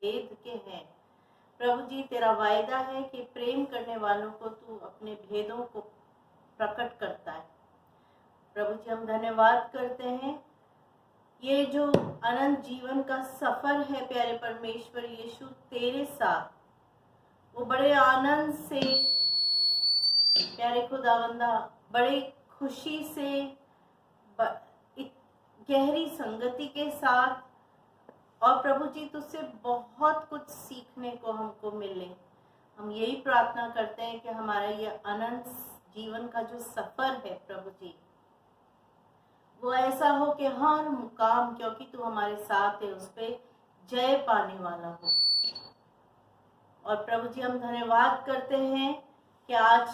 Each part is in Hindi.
भेद के हैं। प्रभु जी, तेरा वायदा है कि प्रेम करने वालों को तू अपने भेदों को प्रकट करता है। प्रभु जी, हम धन्यवाद करते हैं, ये जो अनंत जीवन का सफर है प्यारे परमेश्वर यीशु तेरे साथ, वो बड़े आनंद से प्यारे खुदावंदा, बड़े खुशी से, एक गहरी संगति के साथ, और प्रभु जी तुझसे बहुत कुछ सीखने को हमको मिले। हम यही प्रार्थना करते हैं कि हमारा ये अनंत जीवन का जो सफर है प्रभु जी, वो ऐसा हो कि हर मुकाम, क्योंकि तू हमारे साथ है, उस पे जय पाने वाला हो। और प्रभु जी, हम धन्यवाद करते हैं कि आज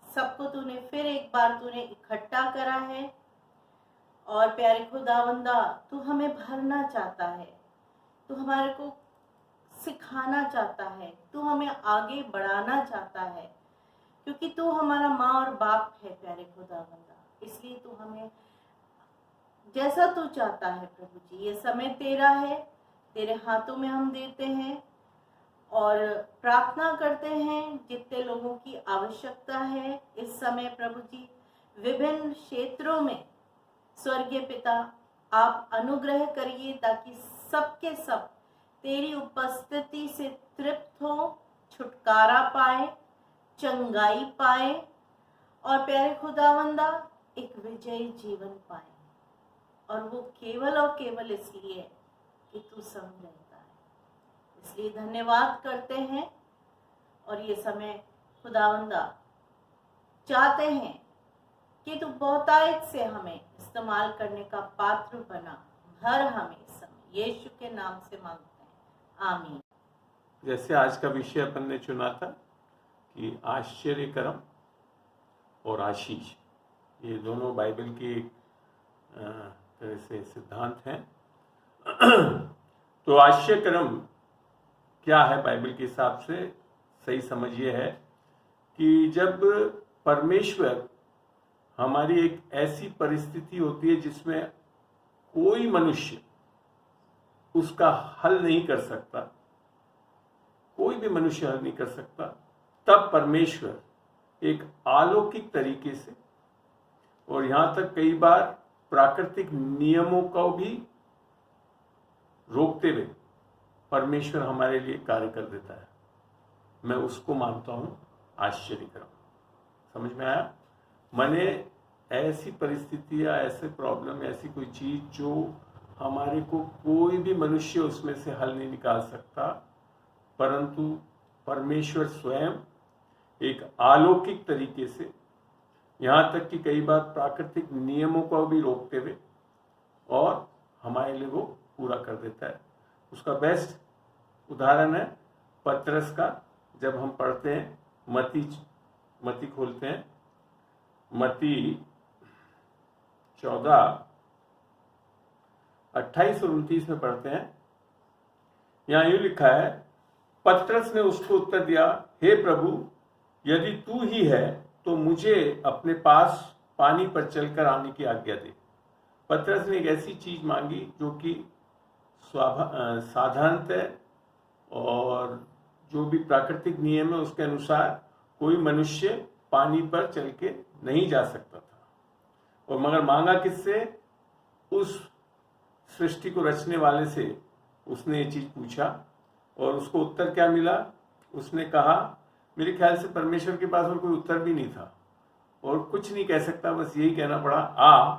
सबको तूने फिर एक बार तूने इकट्ठा करा है, और प्यारे खुदावंदा, तू हमें भरना चाहता है, तू हमारे को सिखाना चाहता है, तू हमें आगे बढ़ाना चाहता है, क्योंकि तू हमारा माँ और बाप है प्यारे खुदावंदा। इसलिए तू हमें जैसा तू चाहता है प्रभु जी, ये समय तेरा है, तेरे हाथों में हम देते हैं और प्रार्थना करते हैं जितने लोगों की आवश्यकता है इस समय प्रभु जी, विभिन्न क्षेत्रों में स्वर्गीय पिता आप अनुग्रह करिए, ताकि सबके सब तेरी उपस्थिति से तृप्त हो, छुटकारा पाए, चंगाई पाए, और प्यारे खुदावंदा एक विजयी जीवन पाए। और वो केवल और केवल इसलिए कि तू संग रहता है। इसलिए धन्यवाद करते हैं, और ये समय खुदावंदा चाहते हैं कि तू बहुतायत से हमें इस्तेमाल करने का पात्र बना, भर हमें इस समय, यीशु के नाम से मांगते हैं, आमीन। जैसे आज का विषय अपन ने चुना था कि आश्चर्य कर्म और आशीष, ये दोनों बाइबल की तरह से सिद्धांत हैं। तो आश्चर्य कर्म क्या है बाइबल के हिसाब से? सही समझ ये है कि जब परमेश्वर हमारी एक ऐसी परिस्थिति होती है जिसमें कोई मनुष्य उसका हल नहीं कर सकता, कोई भी मनुष्य हल नहीं कर सकता, तब परमेश्वर एक अलौकिक तरीके से, और यहां तक कई बार प्राकृतिक नियमों को भी रोकते हुए परमेश्वर हमारे लिए कार्य कर देता है। मैं उसको मानता हूं आश्चर्य कर्म। समझ में आया? मैंने ऐसी परिस्थिति या ऐसे प्रॉब्लम, ऐसी कोई चीज जो हमारे को कोई भी मनुष्य उसमें से हल नहीं निकाल सकता, परंतु परमेश्वर स्वयं एक अलौकिक तरीके से, यहाँ तक कि कई बार प्राकृतिक नियमों को भी रोकते हुए और हमारे लिए वो पूरा कर देता है। उसका बेस्ट उदाहरण है पतरस का। जब हम पढ़ते हैं मती खोलते हैं, मती 14:28 और 29 में पढ़ते हैं। यहाँ यूं लिखा है, पतरस ने उसको उत्तर दिया, हे प्रभु, यदि तू ही है तो मुझे अपने पास पानी पर चलकर आने की आज्ञा दे। पतरस ने एक ऐसी चीज मांगी जो कि साधारणतः और जो भी प्राकृतिक नियम है उसके अनुसार कोई मनुष्य पानी पर चल के नहीं जा सकता था। और मगर मांगा किससे? उस सृष्टि को रचने वाले से उसने ये चीज पूछा, और उसको उत्तर क्या मिला? उसने कहा, मेरे ख्याल से परमेश्वर के पास और कोई उत्तर भी नहीं था और कुछ नहीं कह सकता, बस यही कहना पड़ा, आ।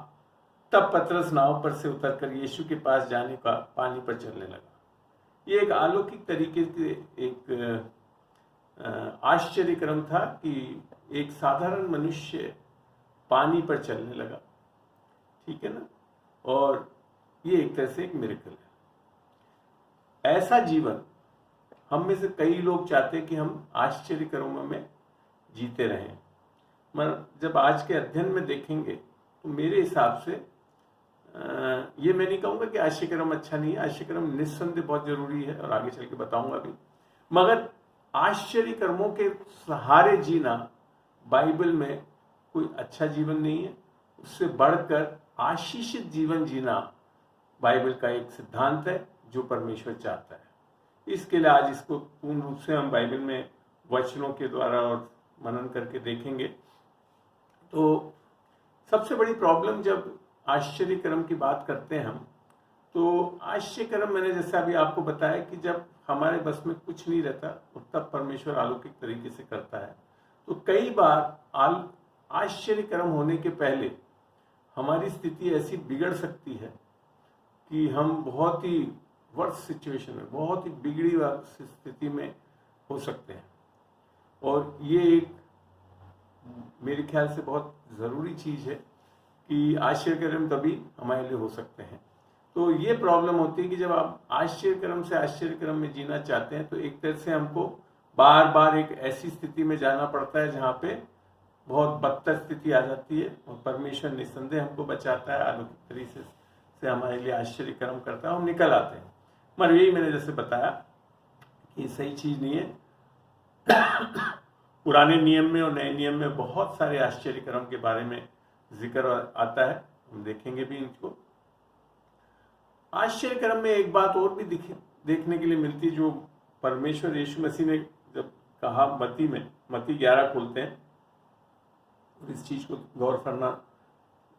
तब पतरस नाव पर से उतरकर यीशु के पास जाने का पानी पर चलने लगा। ये एक अलौकिक तरीके से एक आश्चर्य क्रम था कि एक साधारण मनुष्य पानी पर चलने लगा। ठीक है ना? और ये एक तरह से एक मिरेकल है। ऐसा जीवन हम में से कई लोग चाहते हैं कि हम आश्चर्य कर्मों में जीते रहें। मगर जब आज के अध्ययन में देखेंगे तो मेरे हिसाब से ये मैं नहीं कहूँगा कि आश्चर्य कर्म अच्छा नहीं है। आश्चर्य कर्म निस्संदेह बहुत जरूरी है और आगे चल के बताऊंगा भी। मगर आश्चर्य कर्मों के सहारे जीना बाइबल में कोई अच्छा जीवन नहीं है। उससे बढ़कर आशीषित जीवन जीना बाइबल का एक सिद्धांत है जो परमेश्वर चाहता है। इसके लिए आज इसको पूर्ण रूप से हम बाइबल में वचनों के द्वारा और मनन करके देखेंगे। तो सबसे बड़ी प्रॉब्लम जब आश्चर्य कर्म की बात करते हैं हम, तो आश्चर्य कर्म मैंने जैसे अभी आपको बताया कि जब हमारे बस में कुछ नहीं रहता तब परमेश्वर अलौकिक तरीके से करता है। तो कई बार आश्चर्य कर्म होने के पहले हमारी स्थिति ऐसी बिगड़ सकती है कि हम बहुत ही वर्स्ट सिचुएशन में, बहुत ही बिगड़ी हुई स्थिति में हो सकते हैं। और ये एक मेरे ख्याल से बहुत ज़रूरी चीज़ है कि आश्चर्य कर्म तभी हमारे लिए हो सकते हैं। तो ये प्रॉब्लम होती है कि जब आप आश्चर्य कर्म से आश्चर्य कर्म में जीना चाहते हैं तो एक तरह से हमको बार बार एक ऐसी स्थिति में जाना पड़ता है जहाँ पे बहुत बदतर स्थिति आ जाती है, और परमेश्वर निस्संदेह हमको बचाता है, अलौकिक तरीके से हमारे लिए आश्चर्य कर्म करता है, हम निकल आते हैं। मगर यही मैंने जैसे बताया कि सही चीज़ नहीं है। पुराने नियम में और नए नियम में बहुत सारे आश्चर्य कर्म के बारे में जिक्र आता है, हम देखेंगे भी इनको। आश्चर्य कर्म में एक बात और भी देखने के लिए मिलती है, जो परमेश्वर यीशु मसीह ने जब कहा मत्ती 11 खोलते हैं, और इस चीज को गौर करना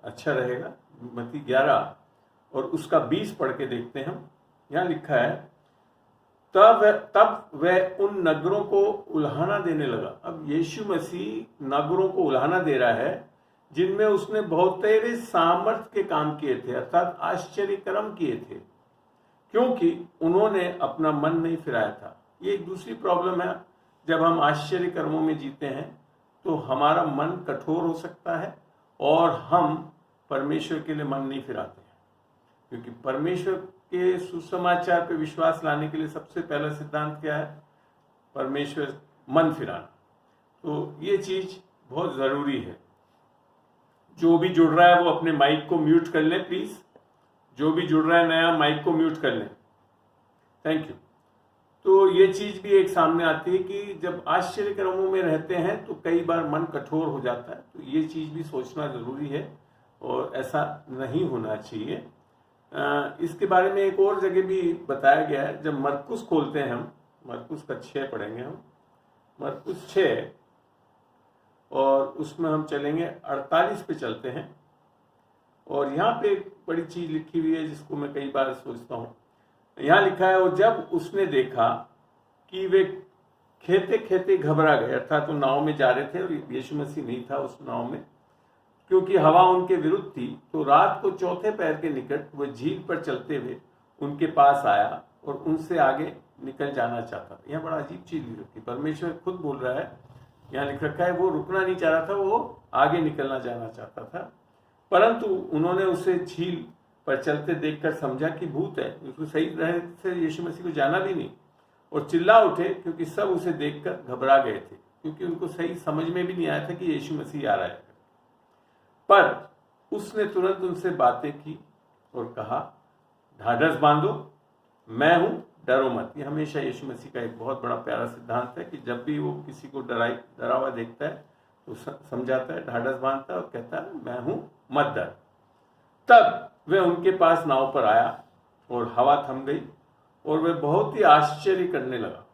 अच्छा रहेगा। मत्ती 11 और उसका 20 पढ़ के देखते हैं हम। यहाँ लिखा है, तब वह उन नगरों को उल्हाना देने लगा। अब यीशु मसीह नगरों को उल्हाना दे रहा है जिनमें उसने बहुतेरे सामर्थ के काम किए थे, अर्थात आश्चर्य कर्म किए थे, क्योंकि उन्होंने अपना मन नहीं फिराया था। ये एक दूसरी प्रॉब्लम है, जब हम आश्चर्य कर्मों में जीते हैं तो हमारा मन कठोर हो सकता है और हम परमेश्वर के लिए मन नहीं फिराते हैं, क्योंकि परमेश्वर के सुसमाचार पे विश्वास लाने के लिए सबसे पहला सिद्धांत क्या है? परमेश्वर मन फिराना। तो ये चीज बहुत जरूरी है। जो भी जुड़ रहा है वो अपने माइक को म्यूट कर लें प्लीज। जो भी जुड़ रहा है नया, माइक को म्यूट कर लें, थैंक यू। तो ये चीज भी एक सामने आती है कि जब आश्चर्य कर्मों में रहते हैं तो कई बार मन कठोर हो जाता है। तो ये चीज भी सोचना जरूरी है और ऐसा नहीं होना चाहिए। इसके बारे में एक और जगह भी बताया गया है। जब मरकुस खोलते हैं हम, मरकुस का 6 पढ़ेंगे हम, मरकुस 6 और उसमें हम चलेंगे 48 पे चलते हैं। और यहाँ पे एक बड़ी चीज लिखी हुई है जिसको मैं कई बार सोचता हूँ। यहाँ लिखा है, और जब उसने देखा कि वे खेते खेते घबरा गए, अर्थात वो नाव में जा रहे थे और यीशु मसीह नहीं था उस नाव में, क्योंकि हवा उनके विरुद्ध थी, तो रात को चौथे पैर के निकट वह झील पर चलते हुए उनके पास आया और उनसे आगे निकल जाना चाहता था। यह बड़ा अजीब चीज लिख रखी, परमेश्वर खुद बोल रहा है। यहाँ लिख रखा है वो रुकना नहीं चाह रहा था, वो आगे निकलना जाना चाहता था, परंतु उन्होंने उसे झील पर चलते देखकर समझा कि भूत है। उसको सही तरह से यीशु मसीह को जाना भी नहीं और चिल्ला उठे, क्योंकि सब उसे देखकर घबरा गए थे, क्योंकि उनको सही समझ में भी नहीं आया था कि यीशु मसीह आ रहा है। पर उसने तुरंत उनसे बातें की और कहा, ढाढ़स बांधो, मैं हूं, डरो मत। ये हमेशा यीशु मसीह का एक बहुत बड़ा प्यारा सिद्धांत है कि जब भी वो किसी को डरा हुआ देखता है तो समझाता है, ढाढ़स बांधता है और कहता है, मैं हूं, मत डर। तब वह उनके पास नाव पर आया और हवा थम गई और वह बहुत ही आश्चर्य करने लगा,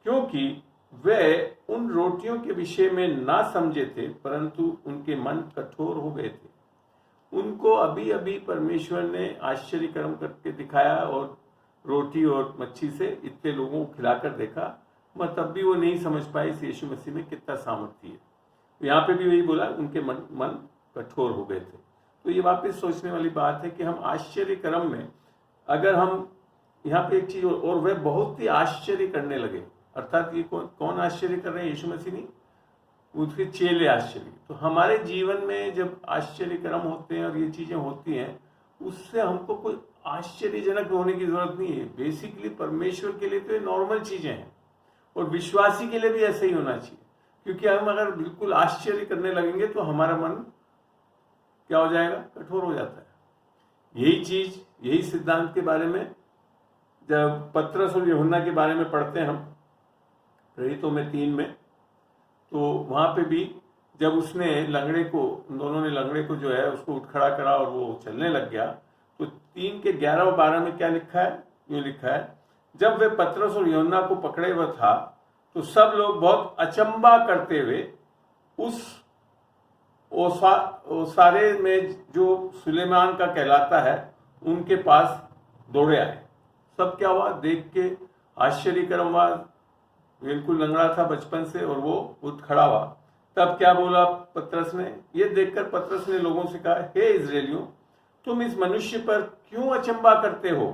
क्योंकि वे उन रोटियों के विषय में ना समझे थे, परंतु उनके मन कठोर हो गए थे। उनको अभी अभी परमेश्वर ने आश्चर्य कर्म करके दिखाया और रोटी और मच्छी से इतने लोगों को खिलाकर देखा, मगर तब भी वो नहीं समझ पाए इस यीशु मसीह में कितना सामर्थ्य है। तो यहाँ पे भी वही बोला, उनके मन कठोर हो गए थे। तो ये वापस सोचने वाली बात है कि हम आश्चर्य कर्म में, अगर हम यहाँ पे एक चीज, और वह बहुत ही आश्चर्य करने लगे, अर्थात ये कौन आश्चर्य कर रहे हैं? यीशु मसीह नहीं, उसके चेले आश्चर्य। तो हमारे जीवन में जब आश्चर्य कर्म होते हैं और ये चीजें होती हैं, उससे हमको कोई आश्चर्यजनक होने की जरूरत नहीं है। बेसिकली परमेश्वर के लिए तो ये नॉर्मल चीजें हैं और विश्वासी के लिए भी ऐसे ही होना चाहिए, क्योंकि हम अगर बिल्कुल आश्चर्य करने लगेंगे तो हमारा मन क्या हो जाएगा? कठोर हो जाता है। यही चीज, यही सिद्धांत के बारे में जब पतरस और यूहन्ना के बारे में पढ़ते हैं हम प्रेरितों में 3 में, तो वहां पे भी जब उसने लंगड़े को, दोनों ने लंगड़े को जो है उसको उठ खड़ा करा और वो चलने लग गया, तो 3 के 11 और 12 में क्या लिखा है? यूं लिखा है, जब वे पतरस और यूहन्ना को पकड़े हुए था तो सब लोग बहुत अचंबा करते हुए उस ओसारे में जो सुलेमान का कहलाता है उनके पास दौड़े आए। सब क्या हुआ देख के आश्चर्यकरम हुआ, बिल्कुल लंगड़ा था बचपन से और वो उठ खड़ा हुआ। तब क्या बोला पतरस ने, ये देखकर पतरस ने लोगों से कहा, हे इजराइलियों, तुम इस मनुष्य पर क्यों अचंबा करते हो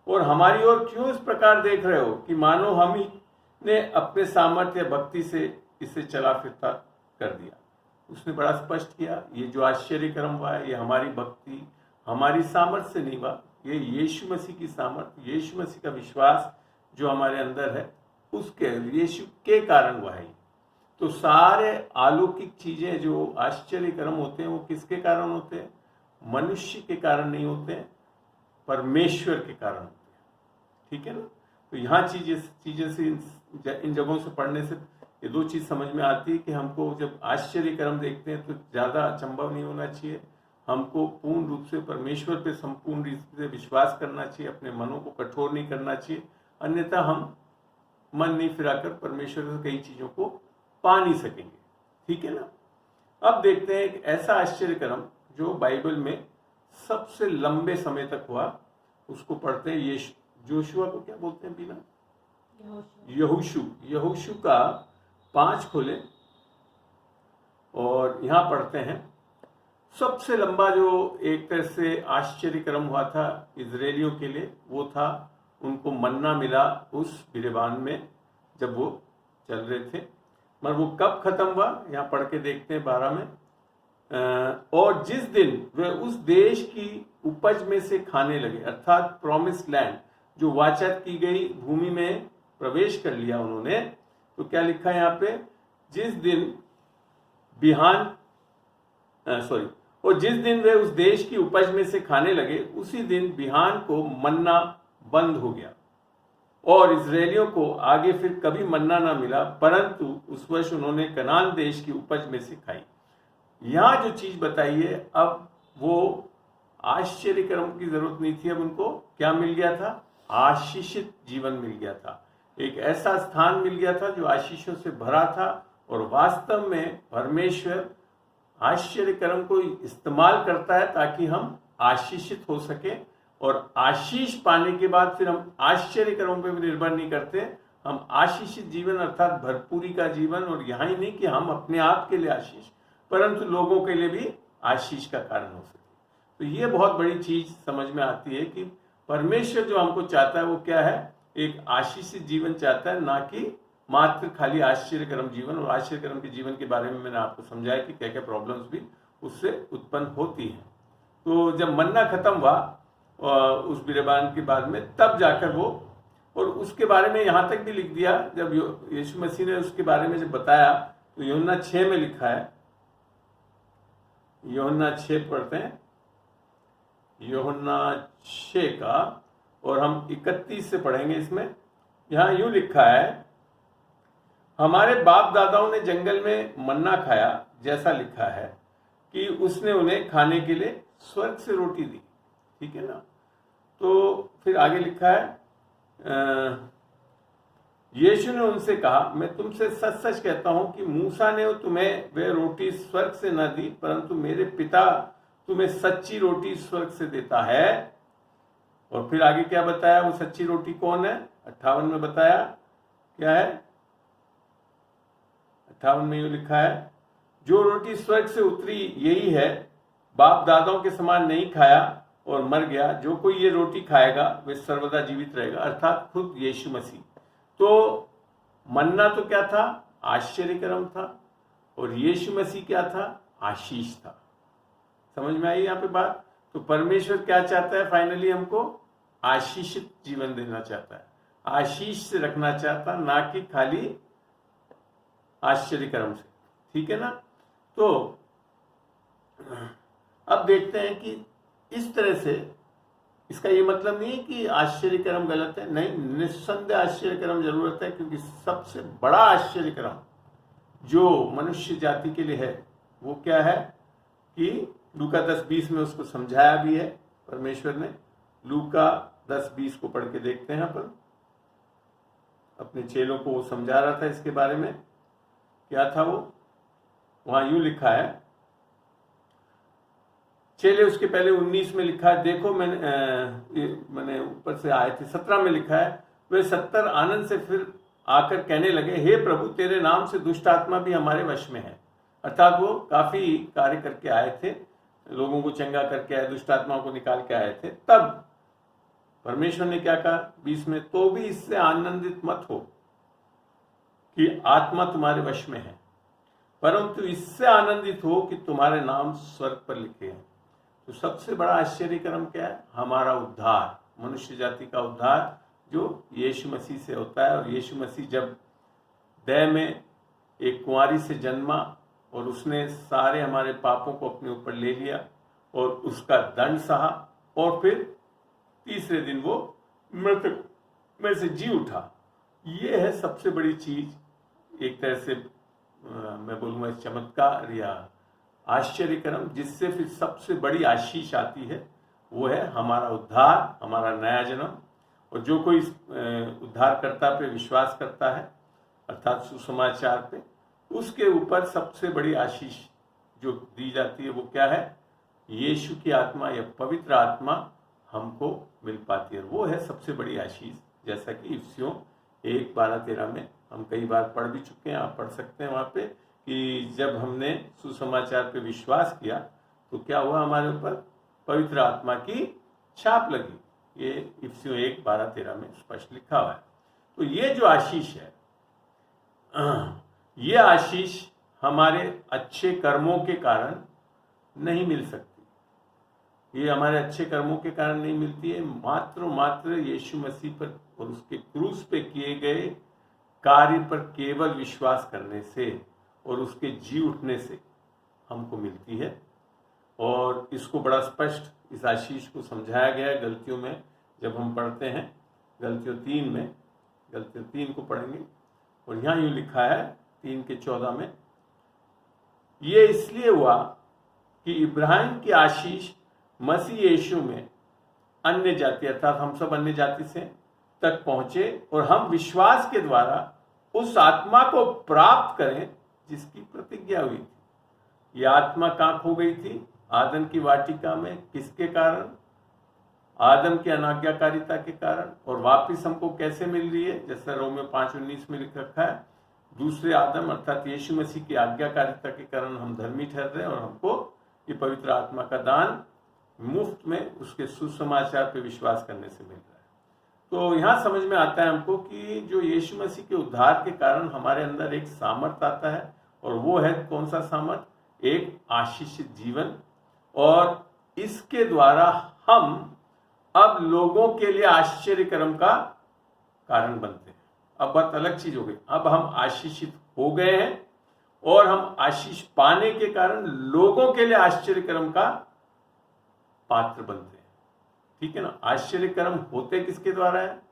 और हमारी ओर क्यों इस प्रकार देख रहे हो कि मानो हम ही ने अपने सामर्थ्य या भक्ति से इसे चला फिरता कर दिया। उसने बड़ा स्पष्ट किया, ये जो आश्चर्यकरम हुआ है ये हमारी भक्ति हमारी सामर्थ्य से नहीं हुआ, ये यीशु मसीह की सामर्थ्य, यीशु मसीह का विश्वास जो हमारे अंदर है उसके यीशु के कारण हुआ है। तो सारे अलौकिक चीजें जो आश्चर्यकरम होते हैं वो किसके कारण होते हैं? मनुष्य के कारण नहीं होते हैं, परमेश्वर के कारण होते हैं। ठीक है ना? तो यहाँ चीजें से इन जगहों से पढ़ने से ये दो चीज समझ में आती है कि हमको जब आश्चर्यकरम देखते हैं तो ज्यादा अचंभव नहीं होना चाहिए, हमको पूर्ण रूप से परमेश्वर पे संपूर्ण रूप से विश्वास करना चाहिए, अपने मनों को कठोर नहीं करना चाहिए, अन्यथा हम मन नहीं फिराकर परमेश्वर से कई चीजों को पा नहीं सकेंगे। ठीक है ना? अब देखते हैं एक ऐसा आश्चर्यकरम जो बाइबल में सबसे लंबे समय तक हुआ, उसको पढ़ते हैं। ये जोशुआ को क्या बोलते हैं बिना? यहोशू का 5 खोले और यहां पढ़ते हैं। सबसे लंबा जो एक तरह से आश्चर्यकरम हुआ था इजरायलियों के लिए वो था उनको मन्ना मिला उस बिरबान में जब वो चल रहे थे। मगर वो कब खत्म हुआ यहाँ पढ़ के देखते हैं 12 में। और जिस दिन वे उस देश की उपज में से खाने लगे, अर्थात प्रॉमिस लैंड जो वाचा की गई भूमि में प्रवेश कर लिया उन्होंने, तो क्या लिखा है यहाँ पे? जिस दिन और जिस दिन वे उस देश की उपज में से खाने लगे उसी दिन बिहान को मन्ना बंद हो गया और इजरायलियों को आगे फिर कभी मन्ना ना मिला, परंतु उस वर्ष उन्होंने कनान देश की उपज में से खाई। यहां जो चीज बताई है, अब वो आश्चर्यकरम की जरूरत नहीं थी, अब उनको क्या मिल गया था? आशीषित जीवन मिल गया था। एक ऐसा स्थान मिल गया था जो आशीषों से भरा था और वास्तव में परमेश्वर आश्चर्यकरम को इस्तेमाल करता है ताकि हम आशीषित हो सके, और आशीष पाने के बाद फिर हम आश्चर्यकर्मों पे भी निर्भर नहीं करते, हम आशीषित जीवन अर्थात भरपूरी का जीवन, और यहाँ ही नहीं कि हम अपने आप के लिए आशीष परंतु लोगों के लिए भी आशीष का कारण हो सके। तो ये बहुत बड़ी चीज समझ में आती है कि परमेश्वर जो हमको चाहता है वो क्या है? एक आशीषित जीवन चाहता है, ना कि मात्र खाली आश्चर्यकर्म जीवन। और आश्चर्यकर्म के जीवन के बारे में मैंने आपको समझाया कि क्या क्या प्रॉब्लम्स भी उससे उत्पन्न होती हैं। तो जब मन्ना खत्म हुआ उस बिरबान के बाद में, तब जाकर वो, और उसके बारे में यहां तक भी लिख दिया, जब यीशु मसीह ने उसके बारे में जब बताया तो यूहन्ना 6 में लिखा है। यूहन्ना 6 पढ़ते हैं, यूहन्ना 6 का, और हम 31 से पढ़ेंगे। इसमें यहां यूं लिखा है, हमारे बाप दादाओं ने जंगल में मन्ना खाया, जैसा लिखा है कि उसने उन्हें खाने के लिए स्वर्ग से रोटी दी। ठीक है ना? तो फिर आगे लिखा है, यीशु ने उनसे कहा, मैं तुमसे सच सच कहता हूं कि मूसा ने तुम्हें वह रोटी स्वर्ग से न दी, परंतु मेरे पिता तुम्हें सच्ची रोटी स्वर्ग से देता है। और फिर आगे क्या बताया? वो सच्ची रोटी कौन है? 58 में बताया, क्या है? 58 में यूं लिखा है, जो रोटी स्वर्ग से उतरी यही है, बाप दादाओं के समान नहीं खाया और मर गया, जो कोई ये रोटी खाएगा वह सर्वदा जीवित रहेगा, अर्थात खुद यीशु मसीह। तो मन्ना तो क्या था? आश्चर्यकर्म था, और यीशु मसीह क्या था? आशीष था। समझ में आई यहाँ पे बात? तो परमेश्वर क्या चाहता है? फाइनली हमको आशीषित जीवन देना चाहता है, आशीष से रखना चाहता, ना कि खाली आश्चर्यकर्म से। ठीक है ना? तो अब देखते हैं कि इस तरह से, इसका ये मतलब नहीं है कि आश्चर्यकर्म गलत है, नहीं, निस्संदेह आश्चर्यकर्म जरूरत है, क्योंकि सबसे बड़ा आश्चर्यकर्म जो मनुष्य जाति के लिए है वो क्या है कि लूका 10:20 में उसको समझाया भी है परमेश्वर ने। लूका 10-20 को पढ़ के देखते हैं अपन। अपने चेलों को वो समझा रहा था इसके बारे में। क्या था वो? वहां यूं लिखा है, चेले उसके पहले 19 में लिखा है, देखो मैंने ऊपर से आए थे 17 में लिखा है, वे 70 आनंद से फिर आकर कहने लगे, हे प्रभु, तेरे नाम से दुष्ट आत्मा भी हमारे वश में है। अर्थात वो काफी कार्य करके आए थे, लोगों को चंगा करके आए, दुष्ट आत्माओं को निकाल के आए थे। तब परमेश्वर ने क्या कहा 20 में, तो भी इससे आनंदित मत हो कि आत्मा तुम्हारे वश में है, परंतु इससे आनंदित हो कि तुम्हारे नाम स्वर्ग पर लिखे हैं। तो सबसे बड़ा आश्चर्यक्रम क्या है? हमारा उद्धार, मनुष्य जाति का उद्धार जो यीशु मसीह से होता है। और यीशु मसीह जब देह में एक कुंवारी से जन्मा और उसने सारे हमारे पापों को अपने ऊपर ले लिया और उसका दंड सहा, और फिर तीसरे दिन वो मृतक में से जी उठा। ये है सबसे बड़ी चीज, एक तरह से मैं बोलूँगा चमत्कार या आश्चर्यक्रम, जिससे फिर सबसे बड़ी आशीष आती है, वो है हमारा उद्धार, हमारा नया जन्म। और जो कोई उद्धारकर्ता पे विश्वास करता है, अर्थात सुसमाचार पे, उसके ऊपर सबसे बड़ी आशीष जो दी जाती है वो क्या है? यीशु की आत्मा या पवित्र आत्मा हमको मिल पाती है। वो है सबसे बड़ी आशीष, जैसा कि इफिसियों 1:12-13 में हम कई बार पढ़ भी चुके हैं, आप पढ़ सकते हैं वहाँ पे, कि जब हमने सुसमाचार पे विश्वास किया तो क्या हुआ? हमारे ऊपर पवित्र आत्मा की छाप लगी। ये इफिसियों 1:12-13 में स्पष्ट लिखा हुआ है। तो ये जो आशीष है, ये आशीष हमारे अच्छे कर्मों के कारण नहीं मिल सकती। ये हमारे अच्छे कर्मों के कारण नहीं मिलती है, मात्र यीशु मसीह पर और उसके क्रूस पे किए गए कार्य पर केवल विश्वास करने से और उसके जी उठने से हमको मिलती है। और इसको बड़ा स्पष्ट, इस आशीष को समझाया गया है गलतियों में। जब हम पढ़ते हैं गलतियों 3 में, गलतियों 3 को पढ़ेंगे और यहाँ यूँ लिखा है 3:14 में, ये इसलिए हुआ कि इब्राहिम की आशीष मसीह यीशु में अन्य जाति, अर्थात हम सब अन्य जाति से तक पहुंचे और हम विश्वास के द्वारा उस आत्मा को प्राप्त करें जिसकी प्रतिज्ञा हुई थी। यह आत्मा कहाँ खो गई थी? आदम की वाटिका में। किसके कारण? आदम की अनाज्ञाकारिता के कारण। और वापिस हमको कैसे मिल रही है? जैसा रोमियो 5:19 में लिख रखा है, दूसरे आदम अर्थात यीशु मसीह की आज्ञाकारिता के कारण हम धर्मी ठहर रहे हैं और हमको ये पवित्र आत्मा का दान मुफ्त में उसके सुसमाचार पे विश्वास करने से मिल रहा है। तो यहाँ समझ में आता है हमको कि जो यीशु मसीह के उद्धार के कारण हमारे अंदर एक सामर्थ आता है, और वो है कौन सा सामर्थ? एक आशीषित जीवन। और इसके द्वारा हम अब लोगों के लिए आश्चर्यक्रम का कारण बनते हैं। अब बात अलग चीज हो गई, अब हम आशीषित हो गए हैं और हम आशीष पाने के कारण लोगों के लिए आश्चर्यक्रम का पात्र बनते हैं। ठीक है ना? आश्चर्यक्रम होते किसके द्वारा है?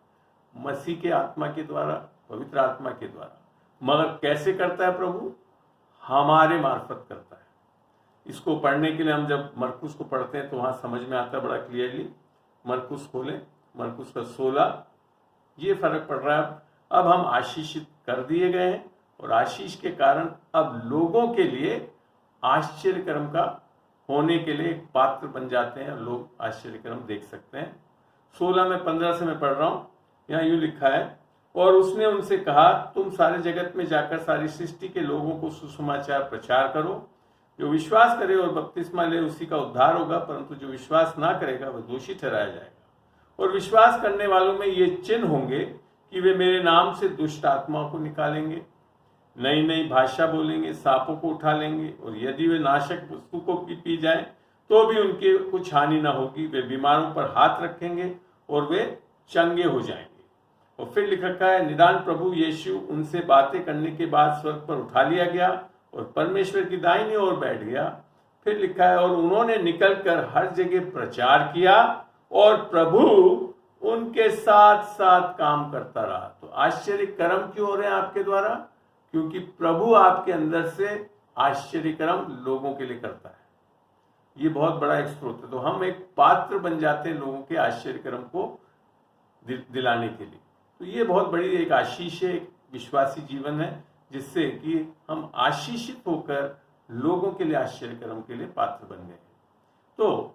मसीह के आत्मा के द्वारा, पवित्र आत्मा के द्वारा। मगर कैसे करता है प्रभु? हमारे मार्फत करता है। इसको पढ़ने के लिए हम जब मरकुस को पढ़ते हैं तो वहां समझ में आता है बड़ा क्लियरली। मरकुस खोलें, मरकुस का 16, ये फर्क पड़ रहा है। अब हम आशीषित कर दिए गए हैं और आशीष के कारण अब लोगों के लिए आश्चर्यक्रम का होने के लिए एक पात्र बन जाते हैं। लोग आश्चर्यक्रम देख सकते हैं। 16 में 15 से मैं पढ़ रहा हूं। यहाँ यूं लिखा है, और उसने उनसे कहा, तुम सारे जगत में जाकर सारी सृष्टि के लोगों को सुसमाचार प्रचार करो। जो विश्वास करे और बपतिस्मा ले उसी का उद्धार होगा, परंतु जो विश्वास ना करेगा वह दोषी ठहराया जाएगा। और विश्वास करने वालों में ये चिन्ह होंगे कि वे मेरे नाम से दुष्ट आत्माओं को निकालेंगे, नई नई भाषा बोलेंगे, सांपों को उठा लेंगे, और यदि वे नाशक वस्तु को भी पी जाए तो भी उनके कुछ हानि ना होगी। वे बीमारों पर हाथ रखेंगे और वे चंगे हो जाएंगे। और फिर लिख रखा है, निदान प्रभु यीशु उनसे बातें करने के बाद स्वर्ग पर उठा लिया गया और परमेश्वर की दाहिनी ओर बैठ गया। फिर लिखा है, और उन्होंने निकलकर हर जगह प्रचार किया और प्रभु उनके साथ साथ काम करता रहा। तो आश्चर्य कर्म क्यों हो रहे हैं आपके द्वारा? क्योंकि प्रभु आपके अंदर से आश्चर्य कर्म लोगों के लिए करता है। ये बहुत बड़ा एक स्रोत है। तो हम एक पात्र बन जाते हैं लोगों के आश्चर्य कर्म को दिलाने के लिए। तो ये बहुत बड़ी एक आशीष है, एक विश्वासी जीवन है, जिससे कि हम आशीषित होकर लोगों के लिए आश्चर्य कर्म के लिए पात्र बन गए। तो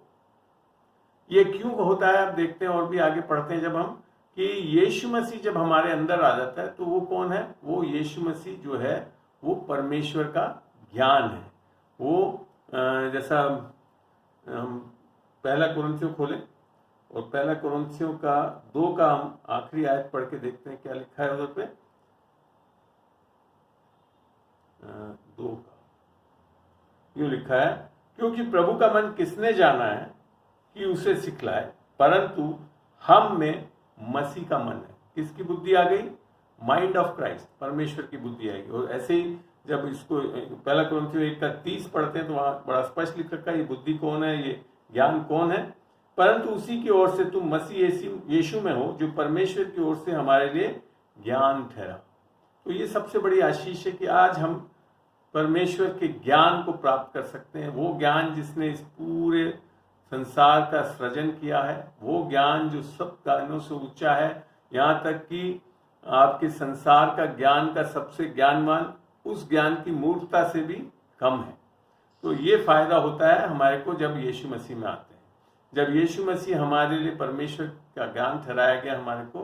ये क्यों होता है आप देखते हैं, और भी आगे पढ़ते हैं जब हम, कि यीशु मसीह जब हमारे अंदर आ जाता है तो वो कौन है? वो यीशु मसीह जो है वो परमेश्वर का ज्ञान है। वो जैसा हम पहला कुरिन्थियों खोलें और पहला कुरिन्थियों का 2 का हम आखिरी आयत पढ़ के देखते हैं क्या लिखा है उधर पे। 2 का यूं लिखा है, क्योंकि प्रभु का मन किसने जाना है कि उसे सिखलाए, परंतु हम में मसीह का मन है। किसकी बुद्धि आ गई? माइंड ऑफ क्राइस्ट, परमेश्वर की बुद्धि आएगी। और ऐसे ही जब इसको पहला कुरिन्थियों 1:30 पढ़ते हैं तो वहां बड़ा स्पष्ट लिख रखा है ये बुद्धि कौन है, ये ज्ञान कौन है? परंतु उसी की ओर से तुम मसीह यीशु में हो, जो परमेश्वर की ओर से हमारे लिए ज्ञान ठहरा। तो ये सबसे बड़ी आशीष है कि आज हम परमेश्वर के ज्ञान को प्राप्त कर सकते हैं। वो ज्ञान जिसने इस पूरे संसार का सृजन किया है, वो ज्ञान जो सब ज्ञानों से ऊंचा है, यहाँ तक कि आपके संसार का ज्ञान का सबसे ज्ञानवान उस ज्ञान की मूर्खता से भी कम है। तो ये फायदा होता है हमारे को जब यीशु मसीह में आते हैं। जब यीशु मसीह हमारे लिए परमेश्वर का ज्ञान ठहराया गया हमारे को,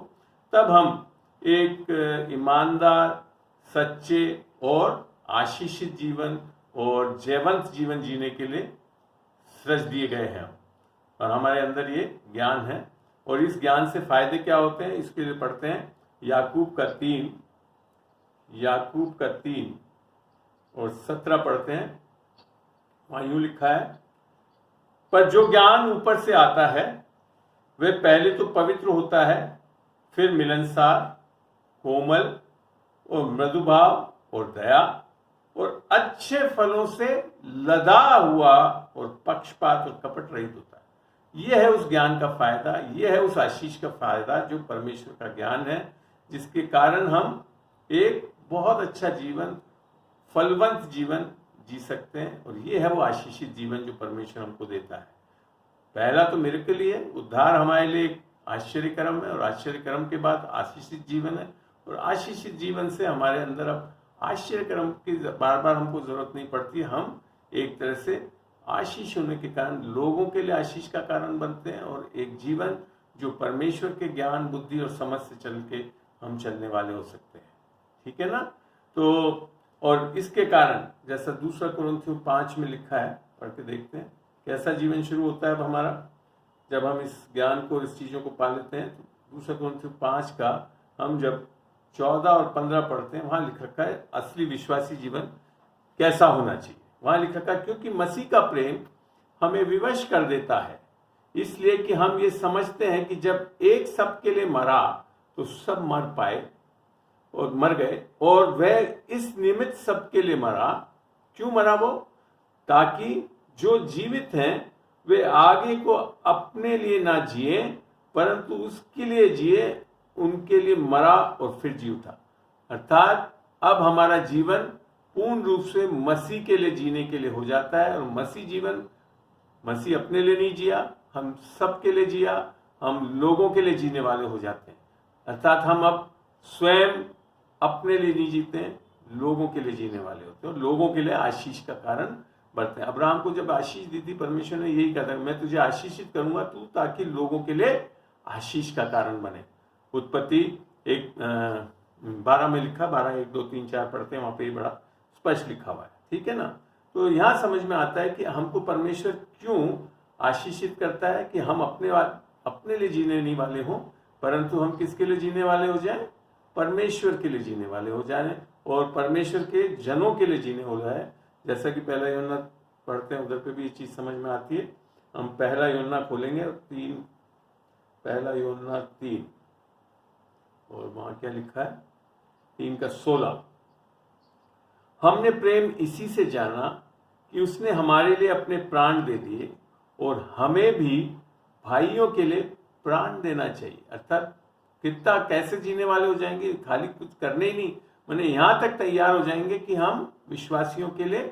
तब हम एक ईमानदार, सच्चे और आशीषित जीवन और जयवंत जीवन जीने के लिए सृज दिए गए हैं और हमारे अंदर ये ज्ञान है। और इस ज्ञान से फायदे क्या होते हैं इसके लिए पढ़ते हैं याकूब का 3 और 17 पढ़ते हैं। वहां यूं लिखा है, पर जो ज्ञान ऊपर से आता है वह पहले तो पवित्र होता है, फिर मिलनसार, कोमल और मृदुभाव और दया और अच्छे फलों से लदा हुआ और पक्षपात और कपट रहित होता है। यह है उस ज्ञान का फायदा, यह है उस आशीष का फायदा जो परमेश्वर का ज्ञान है, जिसके कारण हम एक बहुत अच्छा जीवन, फलवंत जीवन जी सकते हैं। और ये है वो आशीषित जीवन जो परमेश्वर हमको देता है। पहला तो मेरे के लिए उद्धार हमारे लिए एक आश्चर्य कर्म है और आश्चर्य कर्म के बाद आशीषित जीवन है। और आशीषित जीवन से हमारे अंदर अब आश्चर्य कर्म की बार बार हमको जरूरत नहीं पड़ती। हम एक तरह से आशीष होने के कारण लोगों के लिए आशीष का कारण बनते हैं और एक जीवन जो परमेश्वर के ज्ञान, बुद्धि और समझ से चल के हम चलने वाले हो सकते हैं। ठीक है ना? तो और इसके कारण जैसा 2 कुरिन्थियों 5 में लिखा है, पढ़ के देखते हैं कैसा जीवन शुरू होता है अब हमारा जब हम इस ज्ञान को, इस चीजों को पा लेते हैं। तो 2 कुरिन्थियों 5 का हम जब 14 और 15 पढ़ते हैं, वहां लिख रखा है असली विश्वासी जीवन कैसा होना चाहिए। वहां लिख रखा है, क्योंकि मसीह का प्रेम हमें विवश कर देता है, इसलिए कि हम ये समझते हैं कि जब एक सबके लिए मरा तो सब मर पाए और मर गए, और वह इस निमित्त सबके लिए मरा। क्यों मरा वो? ताकि जो जीवित हैं वे आगे को अपने लिए ना जिए, परंतु उसके लिए जिए, उनके लिए मरा और फिर जी उठा। अर्थात अब हमारा जीवन पूर्ण रूप से मसीह के लिए जीने के लिए हो जाता है। और मसीह जीवन, मसीह अपने लिए नहीं जिया, हम सबके लिए जिया, हम लोगों के लिए जीने वाले हो जाते हैं। अर्थात हम अब स्वयं अपने लिए नहीं जीते हैं, लोगों के लिए जीने वाले होते हैं और लोगों के लिए आशीष का कारण बढ़ते हैं। अब्राहम को जब आशीष दी थी परमेश्वर ने यही कहा था, मैं तुझे आशीषित करूंगा तू, ताकि लोगों के लिए आशीष का कारण बने। उत्पत्ति 1:12 में लिखा, 12, 1, 2, 3, 4 पढ़ते हैं, वहां पे बड़ा स्पष्ट लिखा हुआ है। ठीक है ना? तो यहां समझ में आता है कि हमको परमेश्वर क्यों आशीषित करता है कि हम अपने लिए जीने नहीं वाले हों, परंतु हम किसके लिए जीने वाले हो जाएं? परमेश्वर के लिए जीने वाले हो जाए और परमेश्वर के जनों के लिए जीने हो जाए। जैसा कि पहला यूहन्ना पढ़ते हैं, उधर पे भी ये चीज समझ में आती है। हम पहला यूहन्ना खोलेंगे और पहला यूहन्ना 3 और वहां क्या लिखा है 3:16। हमने प्रेम इसी से जाना कि उसने हमारे लिए अपने प्राण दे दिए और हमें भी भाइयों के लिए प्राण देना चाहिए। अर्थात कितना कैसे जीने वाले हो जाएंगे, खाली कुछ करने ही नहीं, माने यहां तक तैयार हो जाएंगे कि हम विश्वासियों के लिए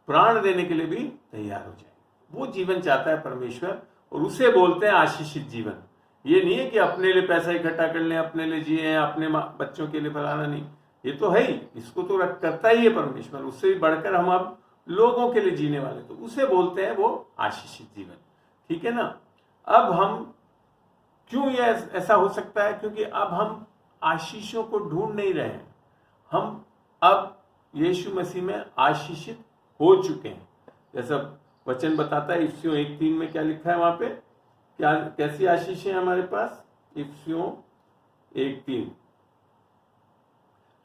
प्राण देने के लिए भी तैयार हो जाएंगे। वो जीवन चाहता है परमेश्वर और उसे बोलते हैं आशीषित जीवन। ये नहीं है कि अपने लिए पैसा इकट्ठा कर लें, अपने लिए जिए, अपने बच्चों के लिए फलाना नहीं, ये तो है ही, इसको तो करता ही है परमेश्वर। उससे भी बढ़कर हम अब लोगों के लिए जीने वाले, तो उसे बोलते हैं वो आशीषित जीवन। ठीक है ना। अब हम क्यों ये ऐसा हो सकता है? क्योंकि अब हम आशीषों को ढूंढ नहीं रहे हैं, हम अब यीशु मसीह में आशीषित हो चुके हैं। जैसा वचन बताता है इफिसियों 1:3 में क्या लिखा है वहां पे, क्या कैसी आशीष है हमारे पास? इफिसियों 1:3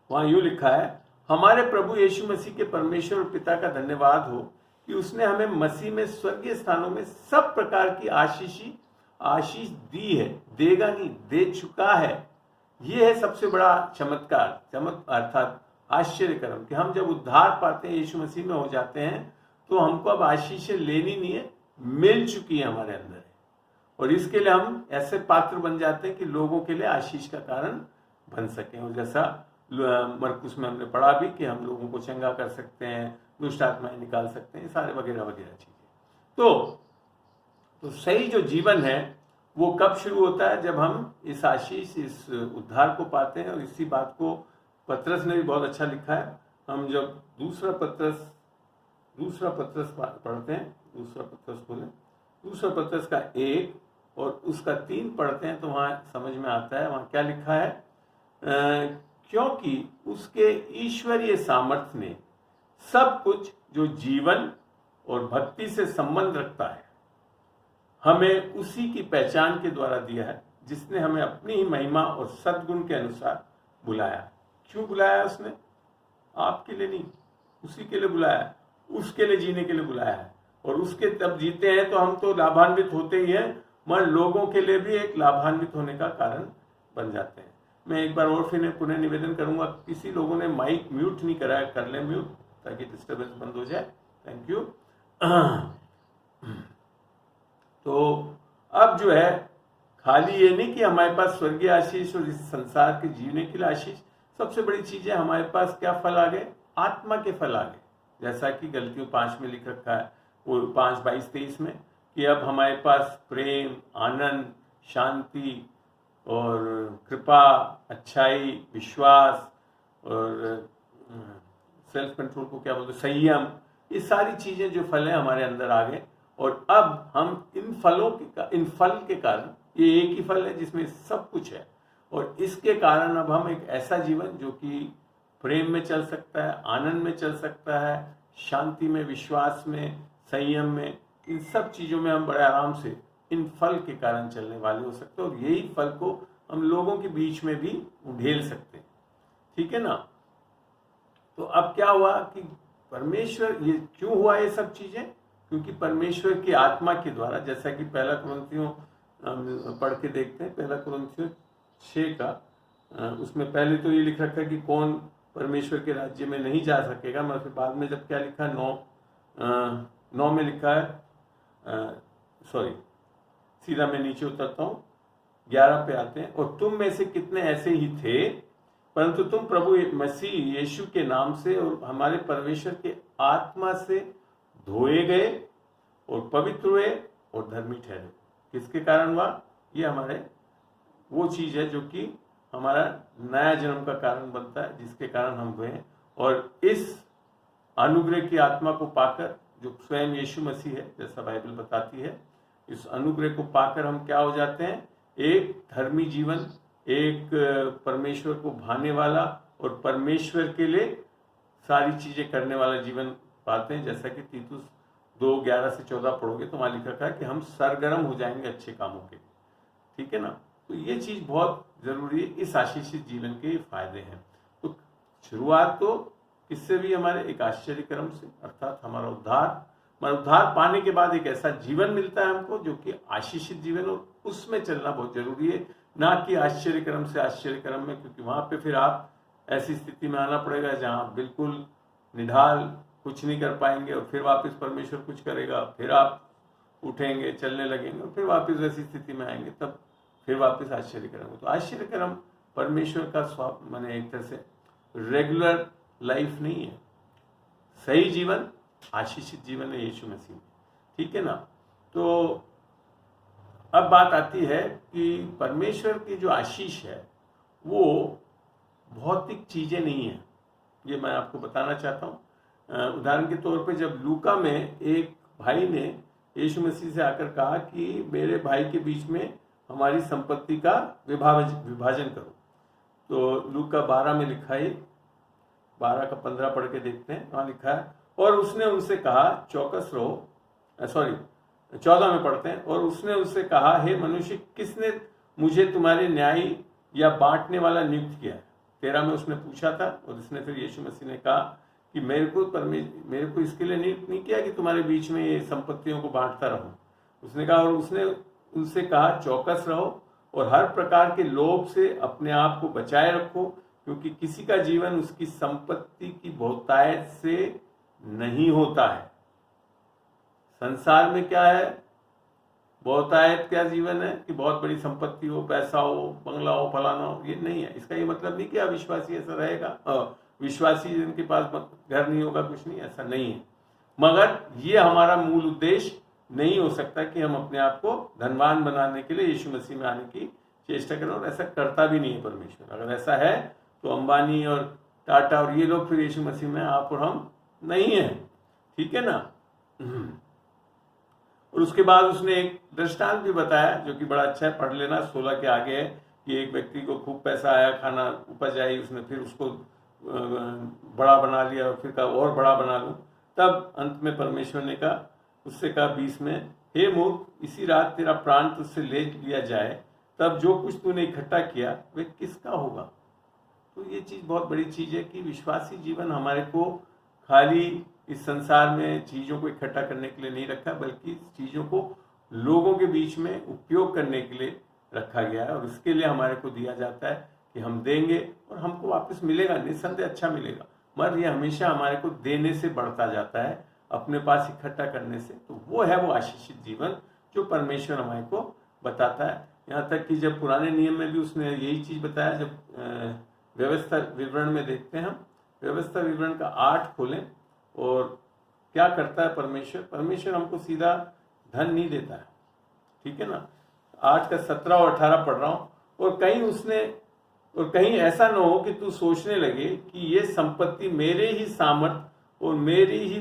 वहां यूं लिखा है, हमारे प्रभु यीशु मसीह के परमेश्वर और पिता का धन्यवाद हो कि उसने हमें मसीह में स्वर्गीय स्थानों में सब प्रकार की आशीष दी है, देगा नहीं, दे चुका है। यह है सबसे बड़ा चमत्कार, अर्थात आश्चर्यकरम, कि हम जब उद्धार पाते हैं, यीशु मसीह में हो जाते हैं, तो हमको अब आशीषें लेनी नहीं है, मिल चुकी है हमारे अंदर। और इसके लिए हम ऐसे पात्र बन जाते हैं कि लोगों के लिए आशीष का कारण बन सकें। और जैसा मरकुस में हमने पढ़ा भी कि हम लोगों को चंगा कर सकते हैं, दुष्ट आत्माएं निकाल सकते हैं, सारे वगैरह वगैरह चीजें। तो सही जो जीवन है वो कब शुरू होता है? जब हम इस आशीष, इस उद्धार को पाते हैं। और इसी बात को पतरस ने भी बहुत अच्छा लिखा है। हम जब दूसरा पतरस पढ़ते हैं, दूसरा पतरस का 1 और उसका 3 पढ़ते हैं, तो वहां समझ में आता है, वहां क्या लिखा है, क्योंकि उसके ईश्वरीय सामर्थ्य ने सब कुछ जो जीवन और भक्ति से संबंध रखता है हमें उसी की पहचान के द्वारा दिया है, जिसने हमें अपनी ही महिमा और सद्गुण के अनुसार बुलाया। क्यों बुलाया उसने? आपके लिए नहीं, उसी के लिए बुलाया, उसके लिए जीने के लिए बुलाया है। और उसके तब जीते हैं तो हम तो लाभान्वित होते ही हैं, मगर लोगों के लिए भी एक लाभान्वित होने का कारण बन जाते हैं। मैं एक बार और फिर पुनः निवेदन करूंगा, किसी लोगों ने माइक म्यूट नहीं कराया, कर ले म्यूट ताकि डिस्टर्बेंस बंद हो जाए। Thank you. तो अब जो है, खाली ये नहीं कि हमारे पास स्वर्गीय आशीष और इस संसार के जीने के लिए आशीष, सबसे बड़ी चीज है हमारे पास क्या फल आ गए? आत्मा के फल आ गए। जैसा कि गलतियों 5 में लिख रखा है, वो 5:22-23 में, कि अब हमारे पास प्रेम, आनंद, शांति और कृपा, अच्छाई, विश्वास और सेल्फ कंट्रोल को क्या बोलते, संयम, ये सारी चीजें जो फल है हमारे अंदर आ गए। और अब हम इन फल के कारण, ये एक ही फल है जिसमें सब कुछ है, और इसके कारण अब हम एक ऐसा जीवन जो कि प्रेम में चल सकता है, आनंद में चल सकता है, शांति में, विश्वास में, संयम में, इन सब चीजों में हम बड़े आराम से इन फल के कारण चलने वाले हो सकते हैं। और यही फल को हम लोगों के बीच में भी उधेल सकते हैं। ठीक है ना। तो अब क्या हुआ कि परमेश्वर, ये क्यों हुआ ये सब चीजें? क्योंकि परमेश्वर की आत्मा के द्वारा, जैसा कि 1 कुरिन्थियों पढ़ के देखते हैं, 1 कुरिन्थियों 6 का, उसमें पहले तो ये लिख रखा है कि कौन परमेश्वर के राज्य में नहीं जा सकेगा, मगर फिर बाद में जब क्या लिखा है, 9 में लिखा है, सीधा मैं नीचे उतरता हूँ, 11 पे आते हैं, और तुम में से कितने ऐसे ही थे, परंतु तुम प्रभु मसीह यीशु के नाम से और हमारे परमेश्वर के आत्मा से धोए गए और पवित्र हुए और धर्मी ठहरे। किसके कारण हुआ? ये हमारे वो चीज है जो कि हमारा नया जन्म का कारण बनता है, जिसके कारण हम हुए। और इस अनुग्रह की आत्मा को पाकर, जो स्वयं यीशु मसीह है, जैसा बाइबल बताती है, इस अनुग्रह को पाकर हम क्या हो जाते हैं? एक धर्मी जीवन, एक परमेश्वर को भाने वाला और परमेश्वर के लिए सारी चीजें करने वाला जीवन पाते हैं। जैसा कि तीतुस 2:11-14 पढ़ोगे तो वहां लिखा रखा है कि हम सरगर्म हो जाएंगे अच्छे कामों के। ठीक है ना। तो ये चीज बहुत जरूरी है, इस आशीषित जीवन के फायदे हैं। तो शुरुआत तो किससे भी? हमारे एक आश्चर्यक्रम से, अर्थात हमारा उद्धार पाने के बाद एक ऐसा जीवन मिलता है हमको जो कि आशीषित जीवन, और उसमें चलना बहुत जरूरी है, ना कि आश्चर्यक्रम से आश्चर्यक्रम में, क्योंकि वहां पे फिर आप ऐसी स्थिति में आना पड़ेगा जहां आप बिल्कुल निढाल, कुछ नहीं कर पाएंगे, और फिर वापस परमेश्वर कुछ करेगा, फिर आप उठेंगे, चलने लगेंगे, और फिर वापस वैसी स्थिति में आएंगे, तब फिर वापस आश्चर्यक्रम। तो आश्चर्यक्रम परमेश्वर का माने एक तरह से रेगुलर लाइफ नहीं है। सही जीवन आशीषित जीवन है यीशु मसीह में। ठीक है ना। तो अब बात आती है कि परमेश्वर की जो आशीष है वो भौतिक चीजें नहीं है, ये मैं आपको बताना चाहता हूँ। उदाहरण के तौर पे जब लूका में एक भाई ने यीशु मसीह से आकर कहा कि मेरे भाई के बीच में हमारी संपत्ति का विभाजन करो, तो लूका 12 में लिखा है, 12 का 15 पढ़ के देखते हैं, वहां लिखा है, और उसने उनसे कहा चौकस रहो, 14 में पढ़ते हैं, और उसने उससे कहा हे मनुष्य, किसने मुझे तुम्हारे न्यायी या बांटने वाला नियुक्त किया है? 13 में उसने पूछा था, और इसने फिर यीशु मसीह ने कहा कि मेरे को इसके लिए नियुक्त नहीं किया कि तुम्हारे बीच में ये संपत्तियों को बांटता रहूं। उसने कहा, और उसने उनसे कहा चौकस रहो और हर प्रकार के लोभ से अपने आप को बचाए रखो, क्योंकि किसी का जीवन उसकी संपत्ति की बहुतायत से नहीं होता है। संसार में क्या है? बहुतायत क्या जीवन है कि बहुत बड़ी संपत्ति हो, पैसा हो, बंगला हो, फलाना हो, ये नहीं है। इसका ये मतलब नहीं कि अविश्वासी ऐसा रहेगा, विश्वासी जिनके पास घर नहीं होगा, कुछ नहीं, ऐसा नहीं है। मगर ये हमारा मूल उद्देश्य नहीं हो सकता कि हम अपने आप को धनवान बनाने के लिए यीशु मसीह में आने की चेष्टा करें, और ऐसा करता भी नहीं है परमेश्वर। अगर ऐसा है तो अंबानी और टाटा और ये लोग फिर यीशु मसीह में, आप और हम नहीं है, ठीक है ना। और उसके बाद उसने एक दृष्टांत भी बताया जो कि बड़ा अच्छा है, पढ़ लेना, 16 के आगे है, कि एक व्यक्ति को खूब पैसा आया, खाना उपज आई, उसने फिर उसको बड़ा बना लिया, और फिर कहा और बड़ा बना लूं। तब अंत में परमेश्वर ने कहा, उससे कहा 20 में, हे मूर्ख, इसी रात तेरा प्राण तुझसे ले लिया जाए, तब जो कुछ तूने इकट्ठा किया वे किसका होगा? तो ये चीज बहुत बड़ी चीज है कि विश्वासी जीवन हमारे को खाली इस संसार में चीजों को इकट्ठा करने के लिए नहीं रखा, बल्कि चीजों को लोगों के बीच में उपयोग करने के लिए रखा गया है। और इसके लिए हमारे को दिया जाता है कि हम देंगे और हमको वापस मिलेगा, निस्संदेह अच्छा मिलेगा। मगर ये हमेशा हमारे को देने से बढ़ता जाता है, अपने पास इकट्ठा करने से। तो वो है वो आशीषित जीवन जो परमेश्वर हमारे को बताता है। यहाँ तक कि जब पुराने नियम में भी उसने यही चीज बताया। जब व्यवस्था विवरण में देखते हैं हम, व्यवस्था विवरण का 8 खोलें, और क्या करता है परमेश्वर? परमेश्वर हमको सीधा धन नहीं देता है, ठीक है ना। 8 का 17 और 18 पढ़ रहा हूं। और कहीं ऐसा न हो कि तू सोचने लगे कि ये संपत्ति मेरे ही सामर्थ और मेरी ही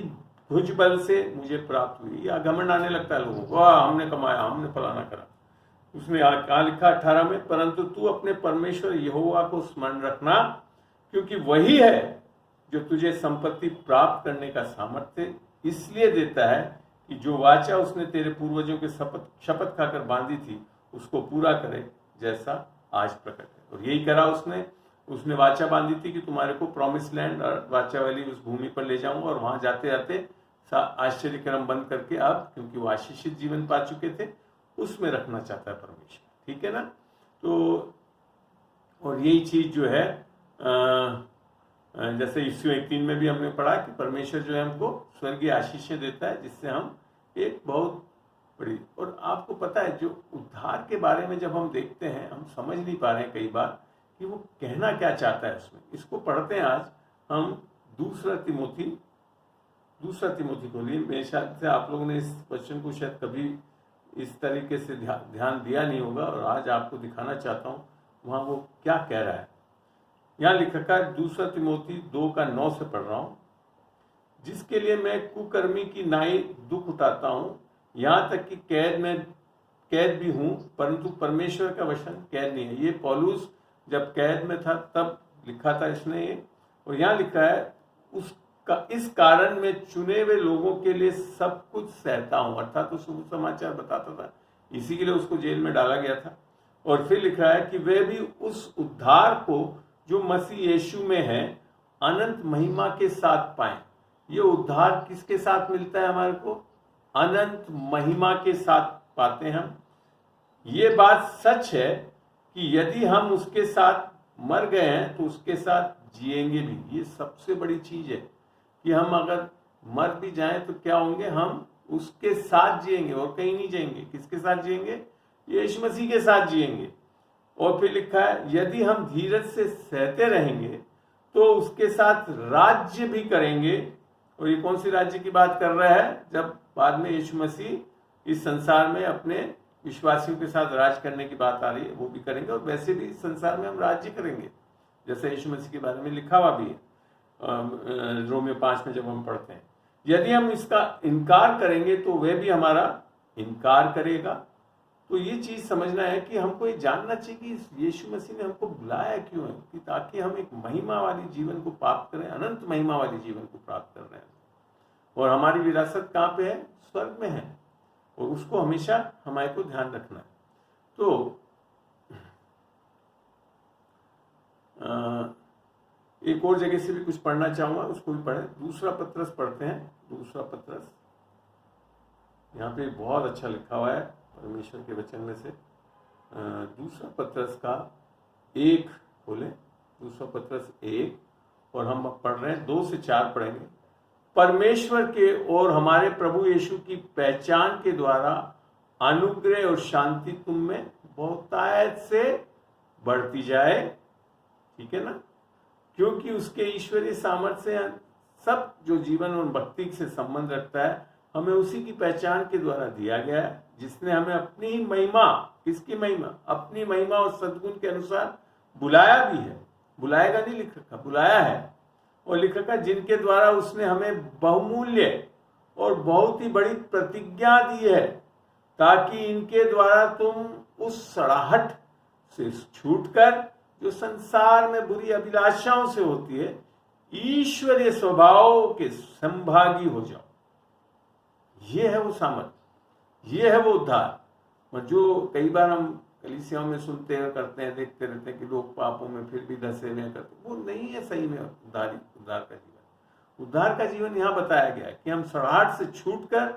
भुजबल से मुझे प्राप्त हुई। या घमंड आने लगता है लोगों को, वाह हमने कमाया, हमने फलाना करा। उसने कहा लिखा 18 में, परंतु तू अपने परमेश्वर यहोवा को स्मरण रखना, क्योंकि वही है जो तुझे संपत्ति प्राप्त करने का सामर्थ्य इसलिए देता है कि जो वाचा उसने तेरे पूर्वजों के शपथ खाकर बांधी थी उसको पूरा करे, जैसा आज प्रकट है। और यही करा उसने वाचा बांधी थी कि तुम्हारे को प्रॉमिस लैंड और वाचा वाली उस भूमि पर ले जाऊंगा, और वहां जाते जाते आश्चर्य कर्म बंद करके अब, क्योंकि वो आशीषित जीवन पा चुके थे, उसमें रखना चाहता है परमेश्वर, ठीक है ना। तो और यही चीज जो है जैसे यीशु 1:3 में भी हमने पढ़ा कि परमेश्वर जो है हमको स्वर्गीय आशीषें देता है, जिससे हम एक बहुत बड़ी, और आपको पता है जो उद्धार के बारे में जब हम देखते हैं, हम समझ नहीं पा रहे हैं कई बार कि वो कहना क्या चाहता है उसमें। इसको पढ़ते हैं आज हम दूसरा तिमोथी को लिए। मेरे ख्याल से आप लोगों ने इस क्वेश्चन को शायद कभी इस तरीके से ध्यान दिया नहीं होगा, और आज आपको दिखाना चाहता हूँ वहां वो क्या कह रहा है। यहाँ लिखा है, दूसरा तिमोथी 2 का 9 से पढ़ रहा हूं, जिसके लिए मैं कुकर्मी की नाई दुख उठाता हूं, यहां तक कि कैद भी हूं, परंतु परमेश्वर का वचन कैद नहीं है। ये पौलुस जब कैद में था तब लिखा था इसने ये। और यहाँ लिखा है, इस कारण मैं चुने हुए लोगों के लिए सब कुछ सहता हूं, अर्थात तो शुभ समाचार बताता था, इसी के लिए उसको जेल में डाला गया था। और फिर लिख रहा है कि वे भी उस उद्धार को जो मसीह यीशु में है अनंत महिमा के साथ पाएं। ये उद्धार किसके साथ मिलता है हमारे को? अनंत महिमा के साथ पाते हैं हम। ये बात सच है कि यदि हम उसके साथ मर गए हैं तो उसके साथ जिएंगे भी। ये सबसे बड़ी चीज है कि हम अगर मर भी जाएं तो क्या होंगे? हम उसके साथ जिएंगे और कहीं नहीं जाएंगे। किसके साथ जिएंगे? यीशु मसीह के साथ जिएंगे। और फिर लिखा है, यदि हम धीरज से सहते रहेंगे तो उसके साथ राज्य भी करेंगे। और ये कौन सी राज्य की बात कर रहा है? जब बाद में यीशु मसीह इस संसार में अपने विश्वासियों के साथ राज करने की बात आ रही है, वो भी करेंगे। और वैसे भी संसार में हम राज्य करेंगे, जैसे यीशु मसीह के बारे में लिखा हुआ भी है रोमियो 5 में जब हम पढ़ते हैं। यदि हम इसका इनकार करेंगे तो वह भी हमारा इनकार करेगा। तो ये चीज समझना है कि हमको ये जानना चाहिए कि इस यीशु मसीह ने हमको बुलाया क्यों है, कि ताकि हम एक महिमा वाली जीवन को प्राप्त करें, अनंत महिमा वाली जीवन को प्राप्त कर रहे हैं। और हमारी विरासत कहाँ पे है? स्वर्ग में है, और उसको हमेशा हमारे को ध्यान रखना है। तो एक और जगह से भी कुछ पढ़ना चाहूंगा, उसको भी पढ़े। दूसरा पत्रस पढ़ते हैं, दूसरा पत्रस। यहाँ पे बहुत अच्छा लिखा हुआ है परमेश्वर के वचन में से। दूसरा पत्रस का 1 बोले, दूसरा पत्रस 1, और हम पढ़ रहे हैं 2 से 4 पढ़ेंगे। परमेश्वर के और हमारे प्रभु यीशु की पहचान के द्वारा अनुग्रह और शांति तुम में बहुतायत से बढ़ती जाए, ठीक है ना, क्योंकि उसके ईश्वरीय सामर्थ्य से सब जो जीवन और भक्ति से संबंध रखता है हमें उसी की पहचान के द्वारा दिया गया है, जिसने हमें अपनी ही महिमा, किसकी महिमा? अपनी महिमा और सद्गुण के अनुसार बुलाया भी है। बुलाएगा नहीं लिख रखा, बुलाया है। और लिख रखा जिनके द्वारा उसने हमें बहुमूल्य और बहुत ही बड़ी प्रतिज्ञा दी है, ताकि इनके द्वारा तुम उस सड़ाहट से छूटकर जो संसार में बुरी अभिलाषाओं से होती है, ईश्वरीय स्वभाव के संभागी हो जाओ। ये है वो सामर्थ्य, ये है वो उद्धार। और जो कई बार हम कलीसियाओं में सुनते हैं, करते हैं, देखते रहते हैं कि लोग पापों में फिर भी धसे हुए करते, वो नहीं है सही में उद्धार का जीवन। उद्धार का जीवन यहाँ बताया गया है कि हम सड़ाहट से छूटकर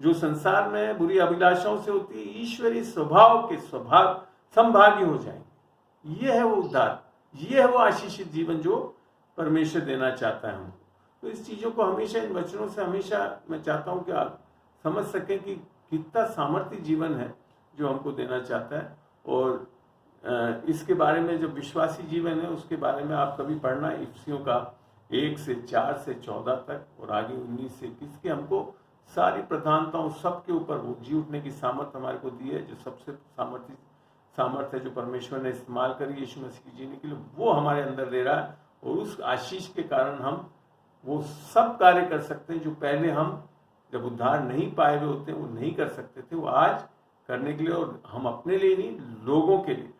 जो संसार में बुरी अभिलाषाओं से होती है, ईश्वरीय स्वभाव के संभागी हो जाएंगे। ये है वो उद्धार, ये है वो आशीषित जीवन जो परमेश्वर देना चाहता है हमको। तो इस चीजों को हमेशा, इन वचनों से हमेशा मैं चाहता हूं कि आप समझ सकें कि कितना सामर्थ्य जीवन है जो हमको देना चाहता है। और इसके बारे में जो विश्वासी जीवन है उसके बारे में आप कभी पढ़ना, इफिसियों का 1 से 4 से 14 तक और आगे 19 से 21 के हमको सारी प्रधानताओं सबके ऊपर वो जी उठने की सामर्थ्य हमारे को दी है। जो सबसे सामर्थ्य है जो परमेश्वर ने इस्तेमाल करी यीशु मसीह की जीने के लिए, वो हमारे अंदर दे रहा है। और उस आशीष के कारण हम वो सब कार्य कर सकते हैं जो पहले हम जब उद्धार नहीं पाए हुए होते हैं वो नहीं कर सकते थे, वो आज करने के लिए, और हम अपने लिए नहीं, लोगों के लिए,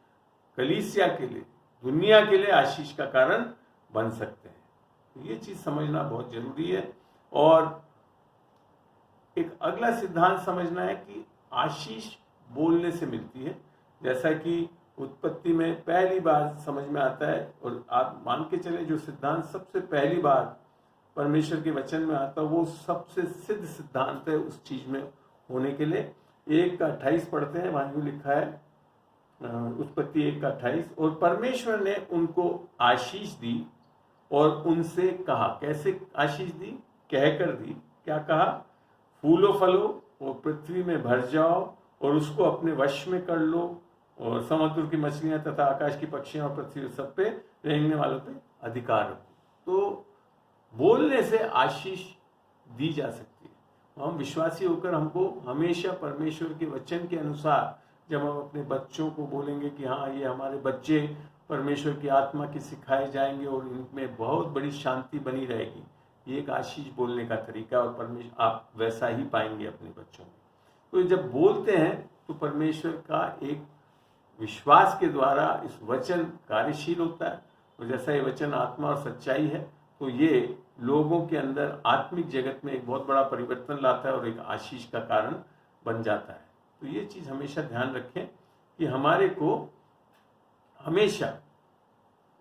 कलीसिया के लिए, दुनिया के लिए आशीष का कारण बन सकते हैं। तो ये चीज समझना बहुत जरूरी है। और एक अगला सिद्धांत समझना है कि आशीष बोलने से मिलती है। जैसा कि उत्पत्ति में पहली बार समझ में आता है, और आप मान के चले जो सिद्धांत सबसे पहली बार परमेश्वर के वचन में आता है वो सबसे सिद्ध सिद्धांत है उस चीज में होने के लिए। 1:28 पढ़ते हैं, वहां यूं लिखा है, उत्पत्ति 1:28, और परमेश्वर ने उनको आशीष दी और उनसे कहा। कैसे आशीष दी? कहकर दी। क्या कहा? फूलो फलो और पृथ्वी में भर जाओ और उसको अपने वश में कर लो, और समुद्र की मछलियां तथा आकाश की पक्षियां और पृथ्वी सब पे रेंगने वालों पे अधिकार रखो। तो बोलने से आशीष दी जा सकती है। हम विश्वासी होकर हमको हमेशा परमेश्वर के वचन के अनुसार जब हम अपने बच्चों को बोलेंगे कि हाँ ये हमारे बच्चे परमेश्वर की आत्मा के सिखाए जाएंगे और इनमें बहुत बड़ी शांति बनी रहेगी, ये एक आशीष बोलने का तरीका, और परमेश्वर आप वैसा ही पाएंगे अपने बच्चों में। तो जब बोलते हैं तो परमेश्वर का एक विश्वास के द्वारा इस वचन कार्यशील होता है, और जैसा ये वचन आत्मा और सच्चाई है तो ये लोगों के अंदर आत्मिक जगत में एक बहुत बड़ा परिवर्तन लाता है और एक आशीष का कारण बन जाता है। तो ये चीज हमेशा ध्यान रखें कि हमारे को हमेशा,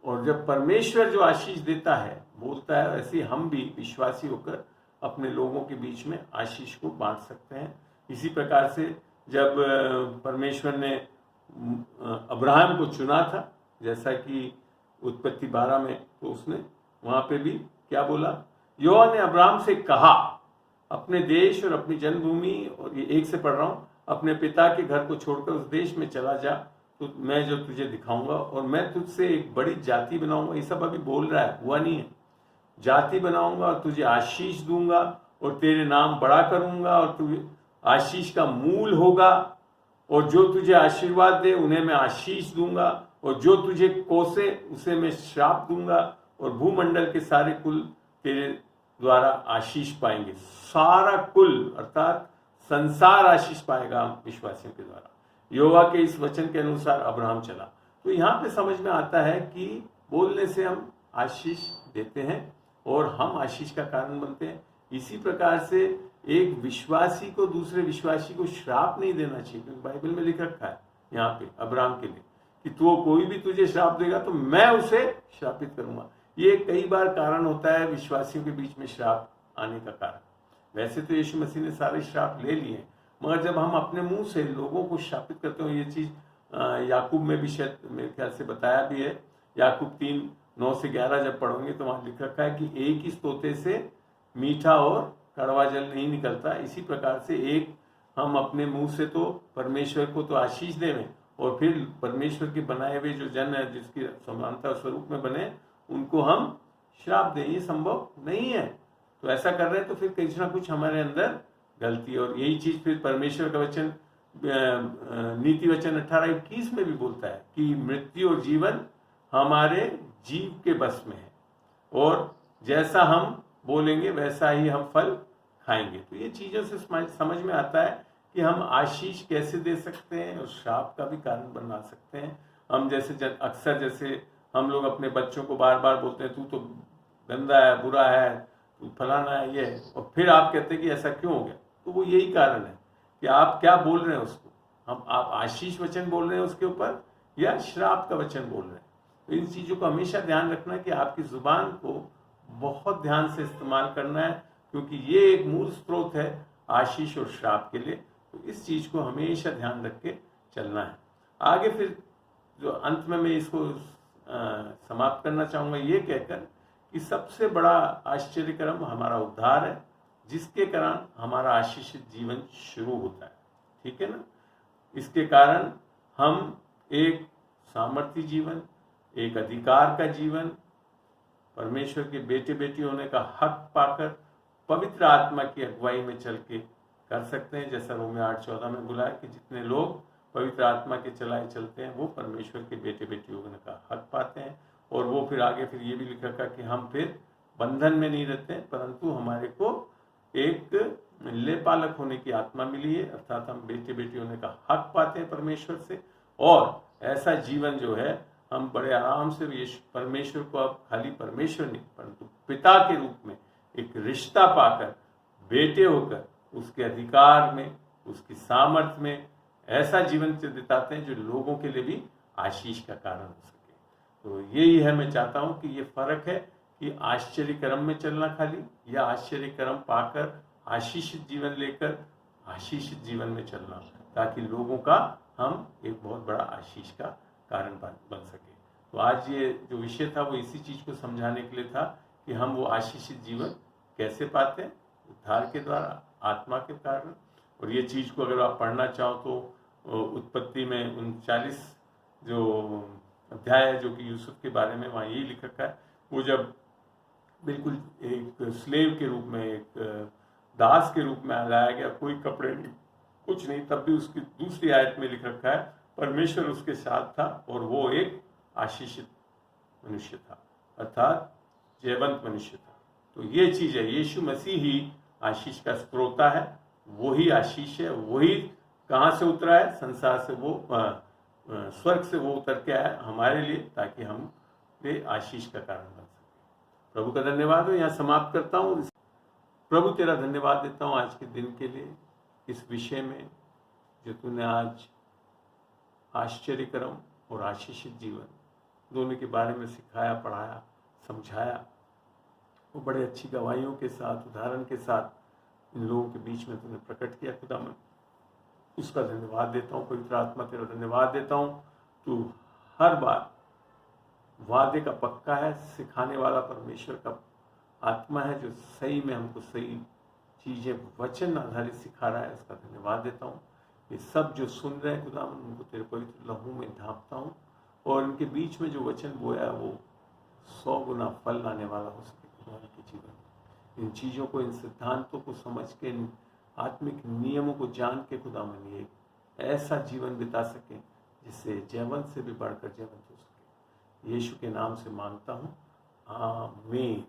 और जब परमेश्वर जो आशीष देता है बोलता है, ऐसे हम भी विश्वासी होकर अपने लोगों के बीच में आशीष को बांट सकते हैं। इसी प्रकार से जब परमेश्वर ने अब्राहम को चुना था, जैसा कि उत्पत्ति 12 में, तो उसने वहां पे भी क्या बोला? यहोवा ने अब्राहम से कहा, अपने देश और अपनी जन्मभूमि, और ये 1 से पढ़ रहा हूं, अपने पिता के घर को छोड़कर उस देश में चला जा, तो मैं जो तुझे दिखाऊंगा, और मैं तुझसे एक बड़ी जाति बनाऊंगा। ये सब अभी बोल रहा है, हुआ नहीं है। जाति बनाऊंगा और तुझे आशीष दूंगा और तेरे नाम बड़ा करूंगा और तू आशीष का मूल होगा, और जो तुझे आशीर्वाद दे उन्हें मैं आशीष दूंगा, और जो तुझे कोसे उसे मैं श्राप दूंगा, और भूमंडल के सारे कुल तेरे द्वारा आशीष पाएंगे। सारा कुल अर्थात संसार आशीष पाएगा विश्वासियों के द्वारा। यहोवा के इस वचन के अनुसार अब्राहम चला। तो यहाँ पे समझ में आता है कि बोलने से हम आशीष देते हैं और हम आशीष का कारण बनते हैं। इसी प्रकार से एक विश्वासी को दूसरे विश्वासी को श्राप नहीं देना चाहिए, क्योंकि बाइबल में लिख रखा है यहाँ पे अब्राहम के लिए कि तो कोई भी तुझे श्राप देगा तो मैं उसे श्रापित करूंगा। ये कई बार कारण होता है विश्वासियों के बीच में श्राप आने का कारण। वैसे तो यीशु मसीह ने सारे श्राप ले लिए, मगर जब हम अपने मुंह से लोगों को श्रापित करते हो, ये चीज याकूब में भी शायद मेरे ख्याल से बताया भी है। याकूब 3:9-11 जब पढ़ोगे तो वहां लिख रखा है कि एक ही तोते से मीठा और कड़वा जल नहीं निकलता। इसी प्रकार से एक हम अपने मुंह से तो परमेश्वर को तो आशीष देवें और फिर परमेश्वर के बनाए हुए जो जन है जिसकी समानता स्वरूप में बने उनको हम श्राप दें, ये संभव नहीं है। तो ऐसा कर रहे हैं तो फिर कुछ ना कुछ हमारे अंदर गलती। और यही चीज फिर परमेश्वर का वचन नीति वचन 18:21 में भी बोलता है कि मृत्यु और जीवन हमारे जीव के बस में है, और जैसा हम बोलेंगे वैसा ही हम फल खाएंगे। तो ये चीजों से समझ में आता है कि हम आशीष कैसे दे सकते हैं और श्राप का भी कारण बना सकते हैं। हम अक्सर जैसे हम लोग अपने बच्चों को बार बार बोलते हैं तू तो गंदा है, बुरा है, तू फलाना है, ये, और फिर आप कहते हैं कि ऐसा क्यों हो गया। तो वो यही कारण है कि आप क्या बोल रहे हैं उसको। आप आशीष वचन बोल रहे हैं उसके ऊपर या श्राप का वचन बोल रहे हैं। तो इन चीजों को हमेशा ध्यान रखना कि आपकी जुबान को बहुत ध्यान से इस्तेमाल करना है, क्योंकि ये एक मूल स्रोत है आशीष और श्राप के लिए। तो इस चीज को हमेशा ध्यान रख के चलना है। आगे फिर जो अंत में मैं इसको समाप्त करना चाहूंगा ये कहकर कि सबसे बड़ा आश्चर्यक्रम हमारा उद्धार है, जिसके कारण हमारा आशीषित जीवन शुरू होता है। ठीक है ना। इसके कारण हम एक सामर्थ्य जीवन, एक अधिकार का जीवन, परमेश्वर के बेटे बेटी होने का हक पाकर पवित्र आत्मा की अगुवाई में चल के कर सकते हैं। जैसा रोमियो 8:14 में बोला है कि जितने लोग पवित्र आत्मा के चलाए चलते हैं वो परमेश्वर के बेटे बेटी होने का हक पाते हैं। और वो फिर आगे फिर ये भी लिखा था कि हम फिर बंधन में नहीं रहते, परंतु हमारे को एक लेपालक होने की आत्मा मिली है, अर्थात हम बेटे बेटी होने का हक पाते हैं परमेश्वर से। और ऐसा जीवन जो है हम बड़े आराम से परमेश्वर को अब खाली परमेश्वर नहीं परंतु पिता के रूप में एक रिश्ता पाकर बेटे होकर उसके अधिकार में, उसकी सामर्थ्य में ऐसा जीवन बिताते हैं जो लोगों के लिए भी आशीष का कारण हो सके। तो यही है, मैं चाहता हूं कि ये फर्क है कि आश्चर्य कर्म में चलना खाली या आश्चर्य कर्म पाकर आशीषित जीवन लेकर आशीषित जीवन में चलना, ताकि लोगों का हम एक बहुत बड़ा आशीष का कारण बन सके। तो आज ये जो विषय था वो इसी चीज को समझाने के लिए था कि हम वो आशीषित जीवन कैसे पाते हैं, उद्धार के द्वारा, आत्मा के कारण। और ये चीज को अगर आप पढ़ना चाहो तो उत्पत्ति में 39 जो अध्याय है जो कि यूसुफ के बारे में, वहाँ यही लिख रखा है। वो जब बिल्कुल एक स्लेव के रूप में, एक दास के रूप में लाया गया, कोई कपड़े नहीं, कुछ नहीं, तब भी उसकी दूसरी आयत में लिख रखा है परमेश्वर उसके साथ था और वो एक आशीषित मनुष्य था, अर्थात जयवंत मनुष्य था। तो ये चीज है, यीशु मसीह ही आशीष का स्रोता है, वही आशीष है, वही कहाँ से उतरा है, संसार से, वो स्वर्ग से वो उतर के आया हमारे लिए, ताकि हम पे आशीष का कारण बन सके। प्रभु का धन्यवाद हो। यहाँ समाप्त करता हूँ। प्रभु तेरा धन्यवाद देता हूँ आज के दिन के लिए, इस विषय में जो तूने आज आश्चर्य कर्म और आशीषित जीवन दोनों के बारे में सिखाया, पढ़ाया, समझाया। वो बड़े अच्छी गवाहियों के साथ, उदाहरण के साथ इन लोगों के बीच में तूने प्रकट किया। खुदा मैं उसका धन्यवाद देता हूँ। पवित्र आत्मा तेरा धन्यवाद देता हूँ। तू हर बार वादे का पक्का है, सिखाने वाला परमेश्वर का आत्मा है जो सही में हमको सही चीजें वचन आधारित सिखा रहा है, उसका धन्यवाद देता हूँ। ये सब जो सुन रहे हैं खुदा उनको तेरे पवित्र लहू में ढांपता हूँ और इनके बीच में जो वचन बोया वो 100 गुना फल लाने वाला हो सके खुदा के जीवन। इन चीजों को, इन सिद्धांतों को समझ के, इन आत्मिक नियमों को जान के खुदा मन ये ऐसा जीवन बिता सकें जिससे जयवंत से भी बढ़कर जयवंत हो सके। यीशु के नाम से मांगता हूँ, आमीन।